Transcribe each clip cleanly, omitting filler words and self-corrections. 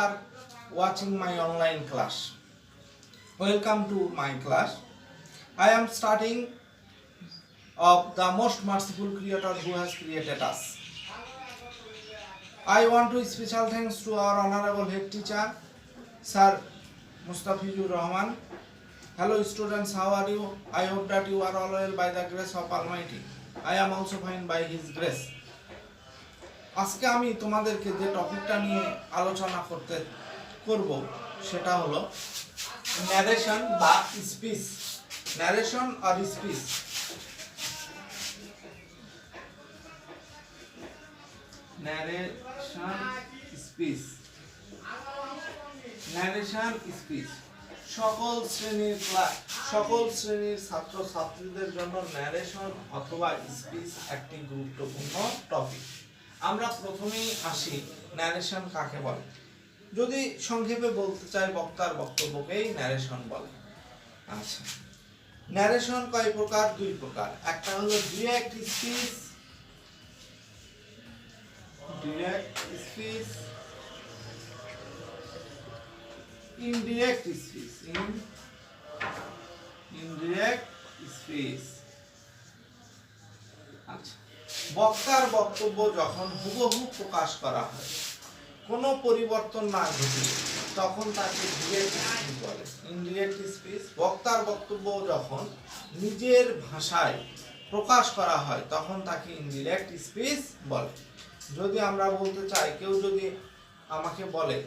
are watching my online class. Welcome to my class. I am starting of the most merciful creator who has created us. I want to special thanks to our honorable head teacher, Sir Mustafizur Rahman. Hello students, how are you? I hope that you are all well by the grace of Almighty. I am also fine by His grace. আজকে আমি তোমাদেরকে যে টপিকটা নিয়ে আলোচনা করব সেটা হলো ন্যারেশন বা স্পিচ। ন্যারেশন আর speech. Narration speech. Narration speech সকল শ্রেণীর ছাত্র ছাত্রীদের জন্য ন্যারেশন অথবা স্পিচ একটি গুরুত্বপূর্ণ টপিক। আমরা প্রথমেই আসি ন্যারেশন কাকে বলে। যদি সংক্ষেপে বলতে চাই, বক্তার বক্তব্যকেই ন্যারেশন বলে। আচ্ছা, ন্যারেশন কয় প্রকার? দুই প্রকার। একটা হলো ডিরেক্ট স্পিচ, ইনডিরেক্ট স্পিচ। আচ্ছা, বক্তার বক্তব্য যখন হুবহু প্রকাশ করা হয়, কোনো পরিবর্তন না ঘটিয়ে, তখন তাকে ডিরেক্ট স্পিচ বলে। ইনডিরেক্ট স্পিচ, বক্তার বক্তব্য যখন নিজের ভাষায় প্রকাশ করা হয় তখন তাকে ইনডিরেক্ট স্পিচ বলে। যদি আমরা বলতে চাই, কেউ যদি আমাকে বলে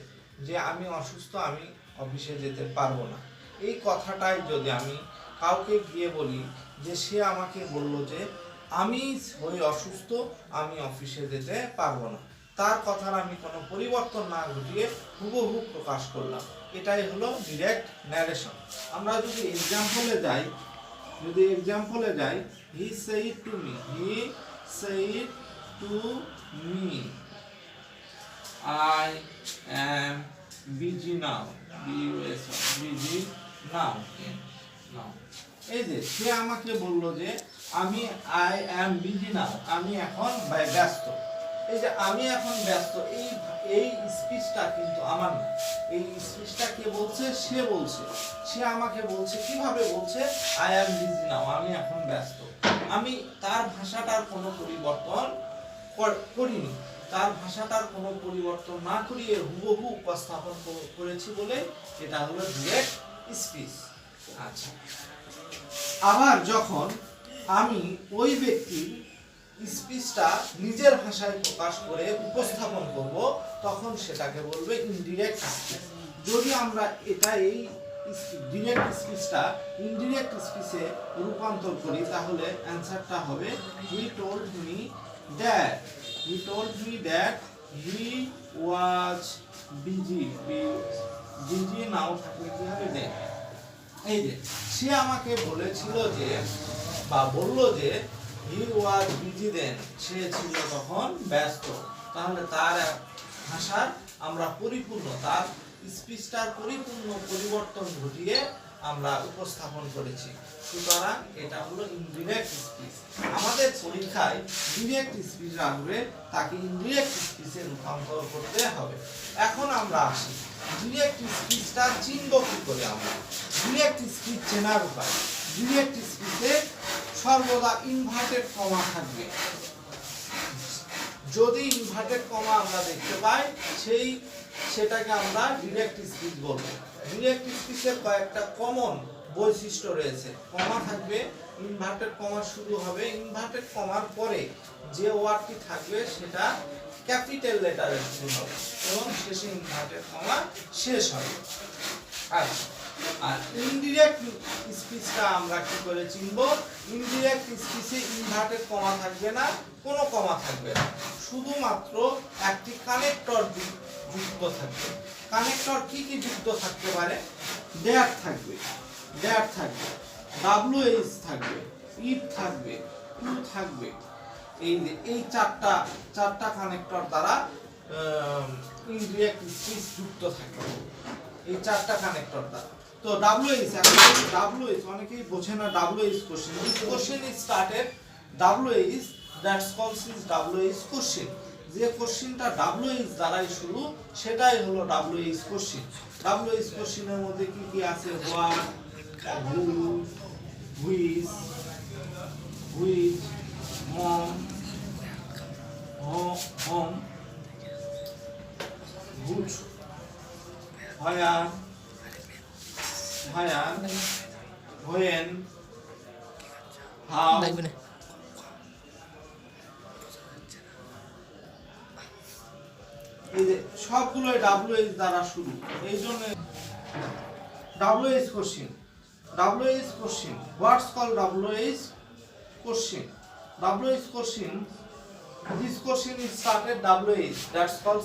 যে আমি অসুস্থ, আমি অফিসে যেতে পারবো না, এই কথাটাই যদি আমি কাউকে গিয়ে বলি যে সে আমাকে বলল যে আমি হই অসুস্থ, আমি অফিসে যেতে পারবো না, তার কথার আমি কোনো পরিবর্তন না ঘটিয়ে হুবহু প্রকাশ করলাম, এটাই হলো ডিরেক্ট ন্যারেশন। আমরা যদি এক্সাম্পলে যাই, হি said to me I am busy now, busy now। এই যে সে আমাকে বলল যে I am busy now, আমি এখন ব্যস্ত। এই যে আমি এখন ব্যস্ত, এই স্পিচটা কিন্তু আমার না। এই স্পিচটা কে বলছে? সে বলছে। সে আমাকে বলছে, কিভাবে বলছে? I am busy now, আমি এখন ব্যস্ত। আমি তার ভাষাটার কোনো পরিবর্তন করিনি, তার ভাষাটার কোনো পরিবর্তন না করিয়ে হুবহু উপস্থাপন করেছি বলে এটা হলো ডিরেক্ট স্পিচ। আচ্ছা, আবার যখন আমি ওই ব্যক্তির স্পিচটা নিজের ভাষায় প্রকাশ করে উপস্থাপন করব, তখন সেটাকে বলবে ইনডিরেক্ট স্পিচ। যদি আমরা এই ডিরেক্ট স্পিচটা ইনডিরেক্ট স্পিচে রূপান্তর করি, তাহলে অ্যানসারটা হবে হি told me that he was busy now থাকলে কি হবে? দেখ, এই যে সে আমাকে বলেছিল যে বা বলল যে he was busy then, সে ছিল তখন ব্যস্ত। তাহলে তার ভাষার আমরা পরিপূর্ণ, তার স্পিচটার পরিপূর্ণ পরিবর্তন ঘটিয়ে আমরা উপস্থাপন করেছি। সুতরাং এটা হলো ইনডিরেক্ট স্পিচ। আমাদের পরীক্ষায় ডিরেক্ট স্পিচ রাখবে, তাকে ইনডিরেক্ট স্পিচে রূপান্তর করতে হবে। এখন আমরা আসি ডিরেক্ট স্পিচটা চিনব কি করে। আমরা ডিরেক্ট স্পিচ চেনার উপায়, ডিরেক্ট স্পিচে সর্বদা ইনভার্টেড কমা থাকবে। যদি ইনভার্টেড কমা আমরা দেখতে পাই, সেটাকে আমরা ডিরেক্ট স্পিচ বলবো। ডিরেক্ট স্পিচের কয়েকটা কমন বৈশিষ্ট্য রয়েছে। কমা থাকবে, ইনভার্টেড কমা শুরু হবে, ইনভার্টেড কমার পরে যে ওয়ার্ডটি থাকবে সেটা ক্যাপিটাল লেটারে শুরু হবে এবং শেষে ইনভার্টেড কমা শেষ হবে। আর ইনডিরেক্ট স্পিচটা আমরা কি করে চিনব? ইনডিরেক্ট স্পিচে ইনভার্টেড কমা থাকবে না, কোনো কমা থাকবে না, শুধুমাত্র একটি কানেক্টর যুক্ত থাকবে। কানেক্টর কি কি যুক্ত থাকতে পারে? দ্যাট থাকবে, WH থাকবে, ইট থাকবে, টু থাকবে। এই চারটা কানেক্টর দ্বারা ইনডিরেক্ট স্পিচ যুক্ত থাকবে, এই চারটা কানেক্টর দ্বারা। তো WH, অনেকেই বোঝে না WH question. This question is started WH, that calls is WH question. যে কোশ্চিনটা WH দ্বারাই শুরু সেটাই হলো WH কোশ্চিন। WH কোশ্চিনের মধ্যে কি কি আছে? হোয়াট, হু, হুইচ, মম, হোম, হুট, হোয়ার, হোয়েন, হাউ। এই যে সবগুলোই WH দ্বারা শুরু, এই জন্য WH question. What's call WH question? WH question, this question is started WH, that's called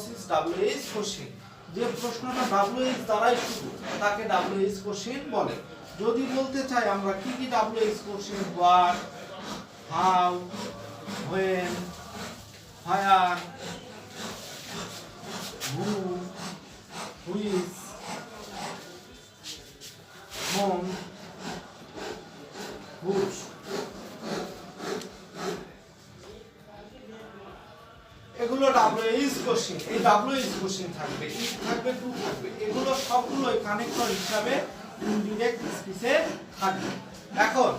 WH question. যে প্রশ্নটা WH দ্বারাই শুরু তাকে WH কোশ্চিন বলে। যদি বলতে চাই আমরা কি কি WH question, what, how, when, where, who, which, whom, whose, এগুলো WH কোশ্চিন। এই WH কোশ্চিন থাকবে, ইফ থাকবে, টু থাকবে, এগুলো সবগুলোই কানেক্টর হিসাবে ইনডিরেক্ট স্পিচে থাকবে। এখন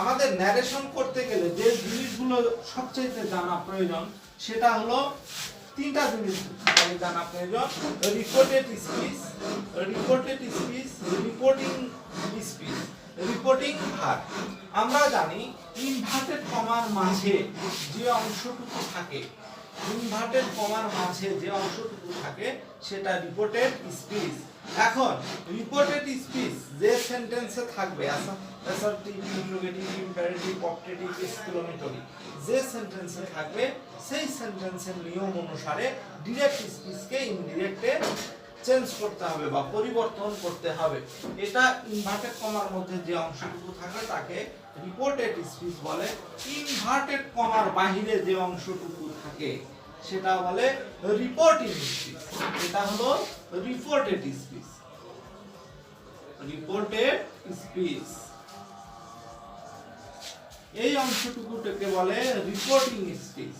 আমাদের ন্যারেশন করতে গেলে যে জিনিসগুলো সবচেয়ে জানা প্রয়োজন সেটা হলো তিনটা জিনিস জানা প্রয়োজন: reported speech, reporting speech, reporting verb. আমরা জানি ইনভার্টেড কমার মাঝে যে অংশটুকু থাকে, সেটা রিপোর্টেড স্পিচ। এখন রিপোর্টেড স্পিচ যে সেন্টেন্সে থাকবে, assertive, interrogative, imperative, optative, exclamatory, যে সেন্টেন্সে থাকবে সেই সেন্টেন্সের নিয়ম অনুসারে ডিরেক্ট স্পিচকে ইনডিরেক্টে চেঞ্জ করতে হবে বা পরিবর্তন করতে হবে। এটা ইনভার্টেড কমার মধ্যে যে অংশটুকু থাকে তাকে রিপোর্টেড স্পিচ বলে। ইনভার্টেড কমার বাহিরে যে অংশটুকু থাকে সেটা বলে রিপোর্টিং স্পিচ। এটা হলো রিপোর্টেড স্পিচ। এই অংশটুকুকে বলে রিপোর্টিং স্পিচ।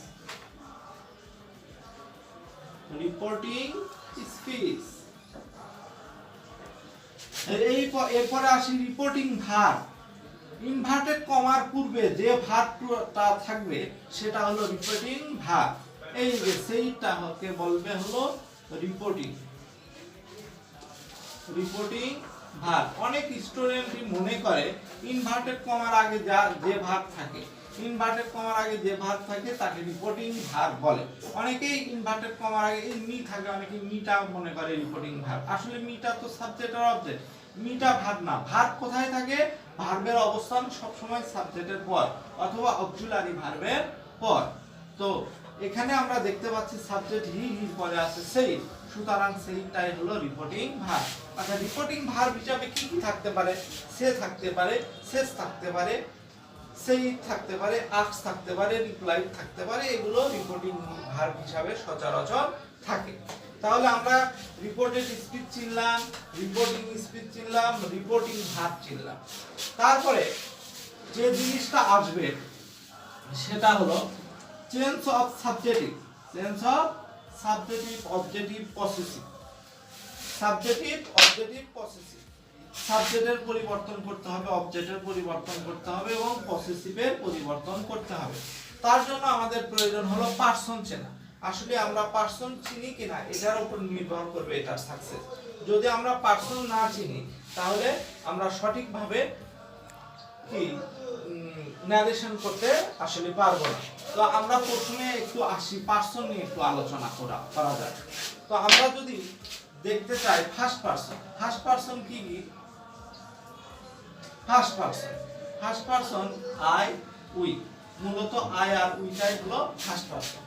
এরপরে আসি রিপোর্টিং ভার্ব। ইনভার্টেড কমার পূর্বে যে ভার্বটা থাকবে সেটা হলো রিপোর্টিং ভার্ব। এই যে সেইটাকে বলবে হলো রিপোর্টিং ভার্ব। অনেক স্টুডেন্টই মনে করে ইনভার্টেড কমার আগে যে ভার্ব থাকে তাকে রিপোর্টিং ভার্ব বলে। অনেকেই ইনভার্টেড কমার আগে মি থাকে, অনেকে মিটা মনে করে রিপোর্টিং ভার্ব। আসলে মিটা তো সাবজেক্ট আর অবজেক্ট, মিটা ভার্ব না। ভার্ব কোথায় থাকে? ভার্বের অবস্থান সব সময় সাবজেক্টের পর অথবা অক্সিলারি ভার্বের পর। তো এখানে আমরা দেখতে পাচ্ছি সাবজেক্ট হির পরে আছে সেই, সুতরাং সেইটাই হলো রিপোর্টিং ভার্ব। আচ্ছা, রিপোর্টিং ভার্ব হিসাবে কি কি থাকতে পারে? সে থাকতে পারে, শেষ থাকতে পারে, সেই থাকতে পারে, আস্ক থাকতে পারে, রিপ্লাই থাকতে পারে। এগুলো রিপোর্টিং ভার্ব হিসাবে সচরাচর থাকে। তাহলে আমরা রিপোর্টেড স্পিচ চিনলাম, রিপোর্টিং ভার্ব চিনলাম। তারপরে যে জিনিসটা আসবে সেটা হলো change of subjective, objective, possessive. সাবজেক্টের পরিবর্তন করতে হবে, অবজেক্টের পরিবর্তন করতে হবে এবং পসেসিভের পরিবর্তন করতে হবে। তার জন্য আমাদের প্রয়োজন হলো পার্সন চেনা। আসলে আমরা পার্সন চিনি কিনা এটার উপর নির্ভর করবে এটার সাকসেস। যদি আমরা পার্সন না চিনি তাহলে আমরা সঠিকভাবে কি ন্যারেশন করতে আসলে পারবো না। তো আমরা প্রথমে একটু আসি পার্সন নিয়ে একটু আলোচনা করা যাক। তো আমরা যদি দেখতে চাই ফার্স্ট পার্সন কি? First person I, we. মূলত আই আর উইটাই হলো ফার্স্ট পার্সন।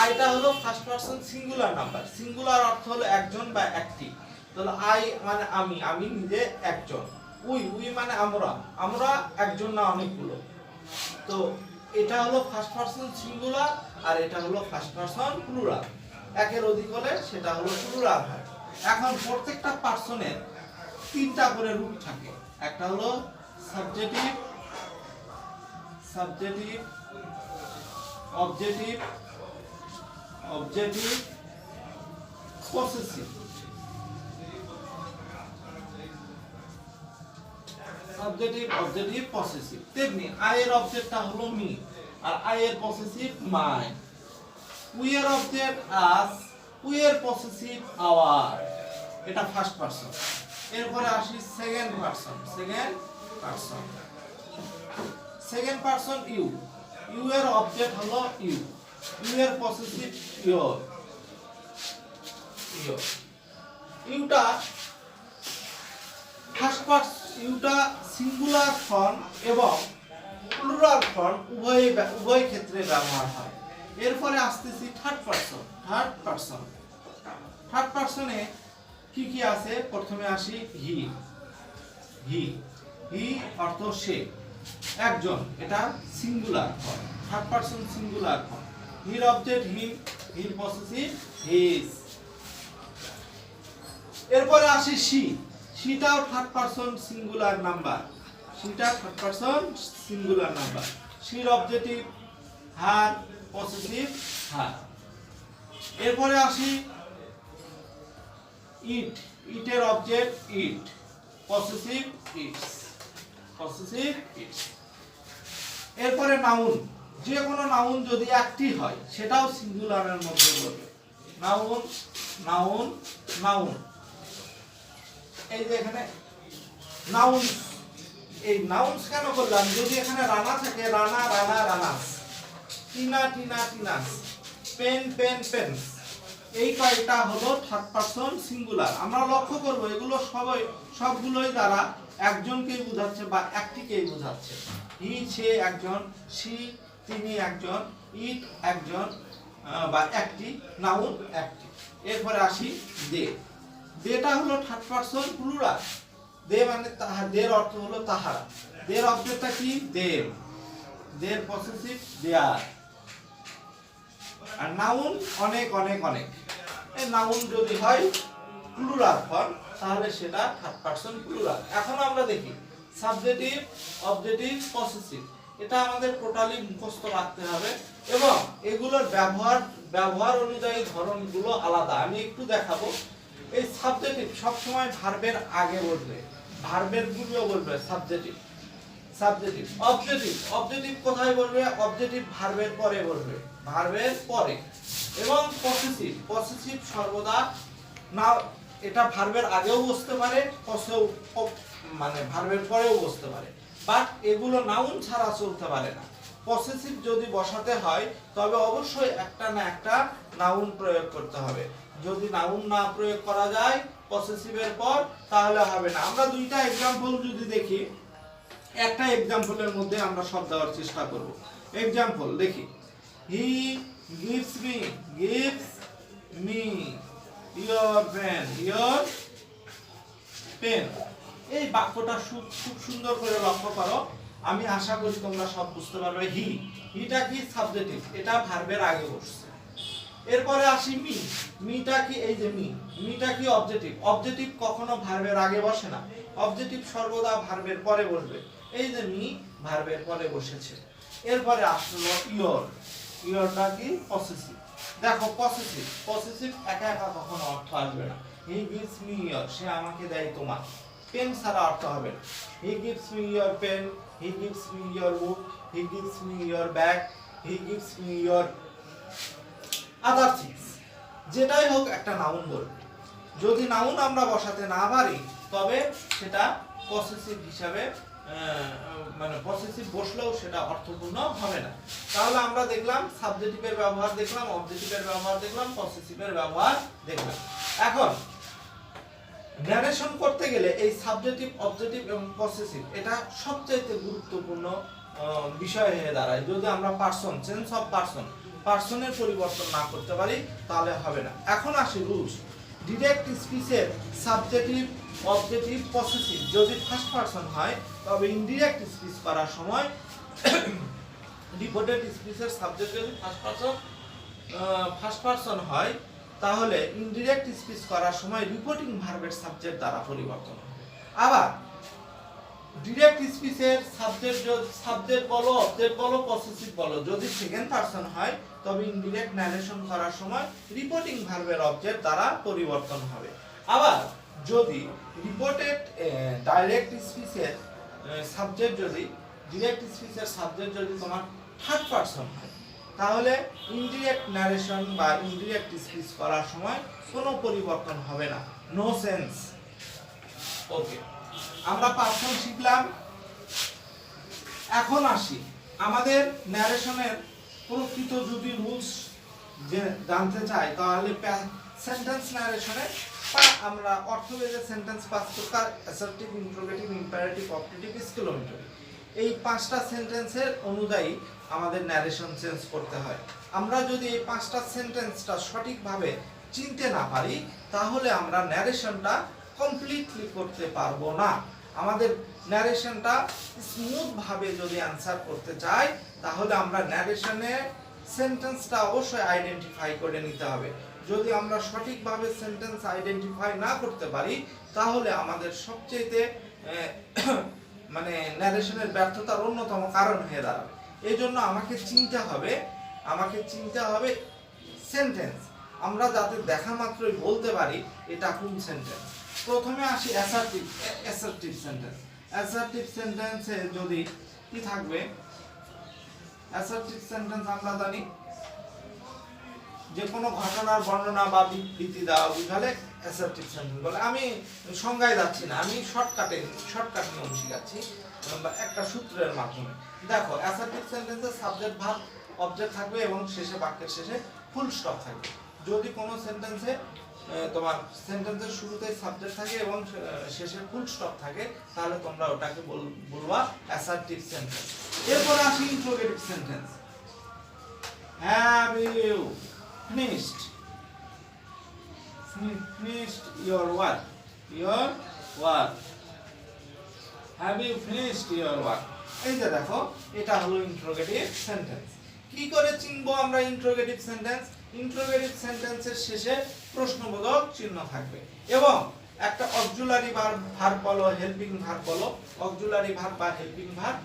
আইটা হলো first person singular number. Singular অর্থ হলো একজন বা একটি। তাহলে আই মানে আমি নিজে একজন। উই মানে আমরা একজন না অনেকগুলো। তো এটা হলো ফার্স্ট পার্সন সিঙ্গুলার আর এটা হলো ফার্স্ট পার্সন প্লুরাল। একের অধিক হলে সেটা হলো প্লুরাল হয়। এখন প্রত্যেকটা পার্সনের তিনটা করে রূপ থাকে। একটা হলো subjective, objective, objective possessive objective possessive. তেমনি আই এর অবজেক্টটা হলো মি আর আই এর পসেসিভ মাই। উই এর অবজেক্ট আস, উই এর পসেসিভ আওয়ার, এটা ফার্স্ট পারসন। এরপরে আসি second person. Second person you, you এর অবজেক্ট হলো ইউ, ইউ এর পসেসিভ ইয়োর। ইউটা ফার্স্ট পারসন, ইউটা সিঙ্গুলার ফর্ম এবং প্লুরাল ফর্ম উভয় ক্ষেত্রে ব্যবহার হয়। এরপরে আসতেছি থার্ড পারসনে কি কি আছে? প্রথমে আসি হি অর্থ সে, একজন, এটা singular form, third person singular form. হির অবজেক্ট হিম, হির পসেসিভ হিজ। এরপরে আসি শি, শিটাও থার্ড পারসন সিঙ্গুলার নাম্বার, শির অবজেক্টিভ হার, পসেসিভ হার। এরপরে আসি ইট, ইটের অবজেক্ট ইট, পসেসিভ ইটস। এরপরে নাউন, যে কোনো নাউন যদি একটি হয় সেটাও সিঙ্গুলারের মধ্যে পড়বে। নাউন এই যে এখানে নাউন, এই নাউন্স কেন করলাম? যদি এখানে রানা থাকে, রানাস, টিনাস, পেন্স, এই কয়টা হলো থার্ড পারসন সিঙ্গুলার। আমরা লক্ষ্য করব এগুলো সবগুলোই দ্বারা একজনকেই বোঝাচ্ছে বা একটিকেই বোঝাচ্ছে। হি সে একজন, সি তিনি একজন, ইট একজন বা একটি, নাউন একটি। এরপরে আসি দে, দেটা হলো থার্ড পারসন প্লুরাল। দে মানে দের অর্থ হলো তাহারা, দের অবজেক্টটা কি? দের পসেসিভ দেয়ার। আর নাউন অনেক। এই নাউন যদি হয় প্লুরাল ফর্ম তাহলে সেটা থার্ড পারসন প্লুরাল। এখন আমরা দেখি সাবজেক্টিভ, অবজেক্টিভ, পসেসিভ, এটা আমাদের টোটালি মুখস্থ রাখতে হবে এবং এগুলোর ব্যবহার অনুযায়ী ধরনগুলো আলাদা। আমি একটু দেখাবো। এই সাবজেক্টিভ সবসময় ভার্বের আগে বসবে, ভার্বের গুলো বলবে সাবজেক্টিভ। অবজেক্টিভ কোথায় বলবে? অবজেক্টিভ ভার্বের পরে বলবে, এবং পসেসিভ সর্বদা না, এটা ভার্বের আগেও বসতে পারে, মানে ভার্বের পরেও বসতে পারে, বাট এগুলো নাউন ছাড়া চলতে পারে না। পসেসিভ যদি বসাতে হয় তবে অবশ্যই একটা না একটা নাউন প্রয়োগ করতে হবে। যদি নাউন না প্রয়োগ করা যায় পসেসিভের পর তাহলে হবে না। আমরা দুইটা एग्जांपल যদি দেখি, একটা एग्जांपलের মধ্যে আমরা সব দেওয়ার চেষ্টা করব। एग्जांपल দেখি, হি gives me your pen। এই বাক্যটা খুব সুন্দর করে লক্ষ্য করো, আমি আশা করি তোমরা সব বুঝতে পারবে। হিটা কি? সাবজেক্টিভ, এটা ভার্বের আগে বসছে। এরপরে আসি মিটা কি? এই যে মিটা কি? অবজেক্টিভ কখনো ভার্বের আগে বসে না, অবজেক্টিভ সর্বদা ভার্বের পরে বসবে। এই যে মি ভার্বের পরে বসেছে। এরপরে আসলো ইয়োরটা কি? পসেসিভ। দেখো পসেসিভ একা কখনো অর্থ আসবে না। হি গিভস মি ইয়োর, সে আমাকে দেয় তোমার। পেন ছাড়া অর্থ হবে না। He gives me your pen, he gives me your book, he gives me your bag, he gives me your other things. যেটাই হোক একটা নাউন বলবে। যদি নাউন আমরা বসাতে না পারি তবে সেটা পসেসিভ হিসাবে, মানে পসেসিভ বসলেও সেটা অর্থপূর্ণ হবে না। তাহলে আমরা দেখলাম সাবজেক্টিভের ব্যবহার দেখলাম, অবজেক্টিভের ব্যবহার দেখলাম, পসেসিভের ব্যবহার দেখলাম। এখন ন্যারেশন করতে গেলে এই সাবজেক্টিভ, অবজেক্টিভ এবং পসেসিভ এটা সবচেয়ে গুরুত্বপূর্ণ বিষয় হয়ে দাঁড়ায়। যদি আমরা চেঞ্জ অফ পার্সনের পরিবর্তন না করতে পারি তাহলে হবে না। এখন আসি রুলস। ডিরেক্ট স্পিচের সাবজেক্টিভ, অবজেক্টিভ, পসেসিভ যদি ফার্স্ট পারসন হয় তবে ইনডিরেক্ট স্পিচ করার সময় রিপোর্টেড স্পিচের সাবজেক্ট যদি ফার্স্ট পারসন হয় তাহলে ইনডিরেক্ট স্পিচ করার সময় রিপোর্টিং ভার্বের সাবজেক্ট দ্বারা পরিবর্তন হবে। আবার ডিরেক্ট স্পিচের সাবজেক্ট বলো, অবজেক্ট বলো, পসেসিভ বলো, যদি সেকেন্ড পারসন হয় তবে ইনডিরেক্ট ন্যারেশন করার সময় রিপোর্টিং ভার্বের অবজেক্ট দ্বারা পরিবর্তন হবে। আবার যদি রিপোর্টেড ডাইরেক্ট স্পিচের সাবজেক্ট যদি ডিরেক্ট স্পিচের সাবজেক্ট যদি তোমার থার্ড পারসন হয় তাহলে ইনডিরেক্ট ন্যারেশন বা ইনডিরেক্ট স্পিচ করার সময় কোনো পরিবর্তন হবে না, নো সেন্স। ওকে, আমরা পারসন শিখলাম। এখন আসি আমাদের ন্যারেশনের প্রকৃত যদি রুলস যে জানতে চাই তাহলে সেন্টেন্স ন্যারেশনে আমরা অর্থবেদে সেন্টেন্স পাঁচ প্রকার: assertive, interrogative, imperative, objective, exclamatory. এই পাঁচটা সেন্টেন্সের অনুযায়ী আমাদের ন্যারেশন চেঞ্জ করতে হয়। আমরা যদি এই পাঁচটা সেন্টেন্সটা সঠিকভাবে চিনতে না পারি তাহলে আমরা ন্যারেশনটা কমপ্লিটলি করতে পারবো না। আমাদের ন্যারেশনটা স্মুথ ভাবে যদি অ্যানসার করতে চাই তাহলে আমরা ন্যারেশনে সেন্টেন্সটা অবশ্যই আইডেন্টিফাই করে নিতে হবে। যদি আমরা সঠিকভাবে সেন্টেন্স আইডেন্টিফাই না করতে পারি তাহলে আমাদের সবচেয়ে মানে ন্যারেশনের ব্যর্থতার অন্যতম কারণ হয়ে দাঁড়াবে। এই জন্য আমাকে চিনতে হবে সেন্টেন্স, আমরা যাতে দেখা মাত্রই বলতে পারি এটা কোন সেন্টেন্স। প্রথমে আসি অ্যাসার্টিভ সেন্টেন্স। অ্যাসার্টিভ সেন্টেন্সে যদি কি থাকবে, অ্যাসার্টিভ সেন্টেন্স আমরা জানি যে কোনো ঘটনার বর্ণনা বা বিবৃতি দেওয়া বুঝালে অ্যাসার্টিভ সেন্টেন্স বলে। আমি সংজ্ঞায় যাচ্ছি না, আমি শর্টকাট নিয়ম শিখাচ্ছি একটা সূত্রের মাধ্যমে। দেখো, অ্যাসার্টিভ সেন্টেন্সে সাবজেক্ট ভার্ব অবজেক্ট থাকবে এবং শেষে বাক্যের শেষে ফুল স্টপ থাকবে। যদি কোনো সেন্টেন্সে তোমার সেন্টেন্সের শুরুতে সাবজেক্ট থাকে এবং শেষে ফুল স্টপ থাকে তাহলে তোমরা ওটাকে বলবা অ্যাসার্টিভ সেন্টেন্স। এরপর আসি interrogative sentence. Have you finished your work? Have you finished your work? এই যে দেখো, এটা হলো ইন্ট্রোগেটিভ সেন্টেন্স। কি করে চিনবো আমরা ইন্ট্রোগেটিভ সেন্টেন্স? ইন্ট্রোগেটিভ সেন্টেন্সের শেষে প্রশ্নবোধক চিহ্ন থাকবে এবং একটা অক্সিলারি ভার্ব বলো, হেল্পিং ভার্ব বলো, অক্সিলারি ভার্ব বা হেল্পিং ভার্ব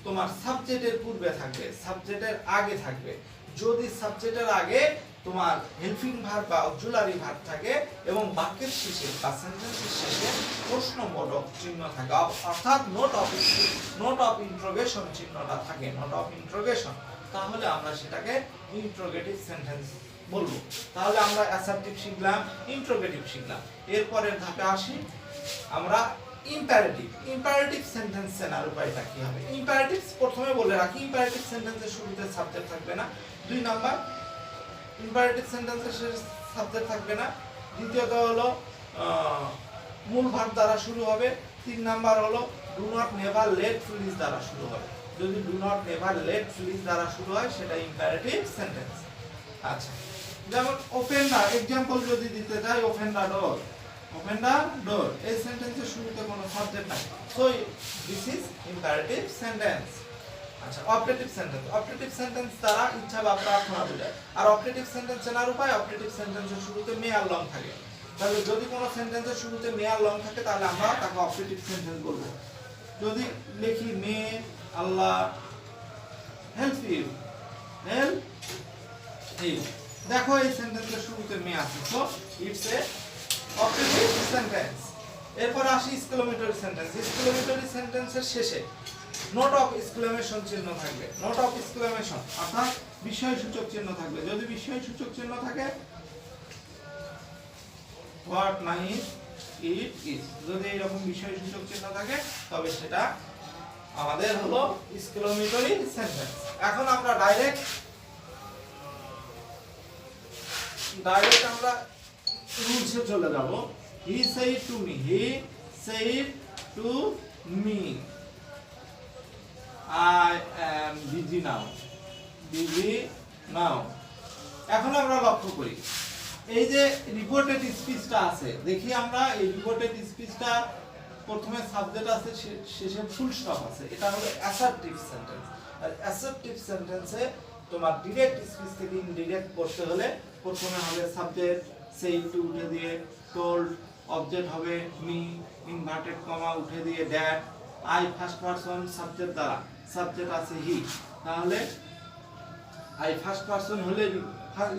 তোমার সাবজেক্টের পূর্বে থাকবে, সাবজেক্টের আগে থাকবে। যদি সাবজেক্টের আগে তোমার হেল্পিং ভার্ব বা অক্সিলারি ভার্ব থাকে এবং বাক্যের শেষে বা সেন্টেন্সের শেষে প্রশ্নবোধক চিহ্ন থাকে, অর্থাৎ নোট অফ ইন্ট্রোগেশন চিহ্নটা থাকে, নোট অফ ইন্ট্রোগেশন, তাহলে আমরা সেটাকে ইন্ট্রোগেটিভ সেন্টেন্স বলবো। তাহলে আমরা অ্যাসার্টিভ শিখলাম, ইন্ট্রোগেটিভ শিখলাম। এরপরের ধাপে আসি আমরা ইম্পারেটিভ সেন্টেন্স চেনার উপায়টা কি হবে? ইম্পারেটিভ প্রথমে বলে রাখি, ইম্পারেটিভ সেন্টেন্সের শুরুতে সাবজেক্ট থাকবে না। 2 নাম্বার, ইম্পারেটিভ সেন্টেন্সের শেষে সাবজেক্ট থাকবে না। দ্বিতীয়ত হলো মূল ভার্ব দ্বারা শুরু হবে। 3 নাম্বার হলো do not never let please দ্বারা শুরু হবে। যদি do not never let please দ্বারা শুরু হয় সেটা ইম্পারেটিভ সেন্টেন্স। আচ্ছা, যেমন ওপেন দা, এক্সাম্পল যদি দিতে চাই, ওপেন দা ডোর, ওপেন দা ডোর, এই সেন্টেন্সের শুরুতে কোনো সাবজেক্ট নাই, so this is imperative sentence. আচ্ছা, অপারেটিভ সেন্টেন্স দ্বারা ইচ্ছা বা প্রার্থনা বোঝায়। আর অপারেটিভ সেন্টেন্স চেনার উপায়, অপারেটিভ সেন্টেন্সের শুরুতে মে আর লং থাকে। তাহলে যদি কোনো সেন্টেন্সের শুরুতে মে আর লং থাকে তাহলে আমরা তাকে অপারেটিভ সেন্টেন্স বলবো। যদি লিখি মে আল্লাহ হেল্প ইউ, দেখো এই সেন্টেন্সের শুরুতে মে আছে, so it's a operative sentence. এরপর আসি এক্সক্লেমেটরি সেন্টেন্স। এক্সক্লেমেটরি সেন্টেন্সের শেষে নোট অফ এক্সক্লেমেশন চিহ্ন থাকবে, নোট অফ এক্সক্লেমেশন অর্থাৎ বিস্ময়সূচক চিহ্ন থাকবে। যদি বিস্ময়সূচক চিহ্ন থাকে, হোয়াট নাইস ইট ইজ, যদি এরকম বিস্ময়সূচক চিহ্ন থাকে তবে সেটা আমাদের হলো এক্সক্লেমেটরি সেন্টেন্স। এখন আমরা ডাইরেক্ট আমরা রুলসে চলে যাব। হি said to me, he said to me, I am busy now. এখন আমরা লক্ষ্য করি এই যে রিপোর্টেড স্পিচটা আছে, দেখি আমরা এই রিপোর্টেড স্পিচটা প্রথমে সাবজেক্ট আছে, শেষে ফুল স্টপ আছে, এটা হলো অ্যাসার্টিভ সেন্টেন্স। আর অ্যাসার্টিভ সেন্টেন্সে তোমার ডিরেক্ট স্পিচ থেকে ইনডিরেক্ট করতে হলে প্রথমে হবে সাবজেক্ট, সেই টু উঠে দিয়ে টোল্ড, অবজেক্ট হবে মি, ইনভার্টেড কমা উঠে দিয়ে that, I first person subject দ্বারা, সাবজেক্ট আছে হি, তাহলে আই ফার্স্ট পারসন হলে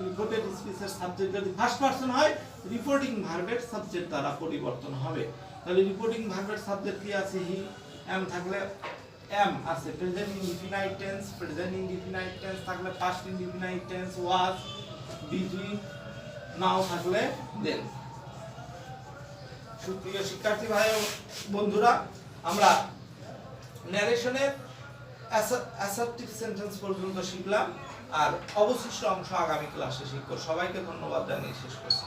রিপোর্টেড স্পিচের সাবজেক্ট যদি ফার্স্ট পারসন হয় রিপোর্টিং ভার্বের সাবজেক্ট দ্বারা পরিবর্তন হবে। তাহলে রিপোর্টিং ভার্বের সাবজেক্ট কি আছে হি, এম থাকলে এম আছে, present indefinite tense, present indefinite tense থাকলে past indefinite tense was, busy, now থাকলে দেন। সুপ্রিয় শিক্ষার্থী ভাই ও বন্ধুরা, আমরা ন্যারেশনের অ্যাসার্টিভ সেন্টেন্স পর্যন্ত শিখলাম, আর অবশিষ্ট অংশ আগামী ক্লাসে শিখব। সবাইকে ধন্যবাদ জানিয়ে শেষ করছি।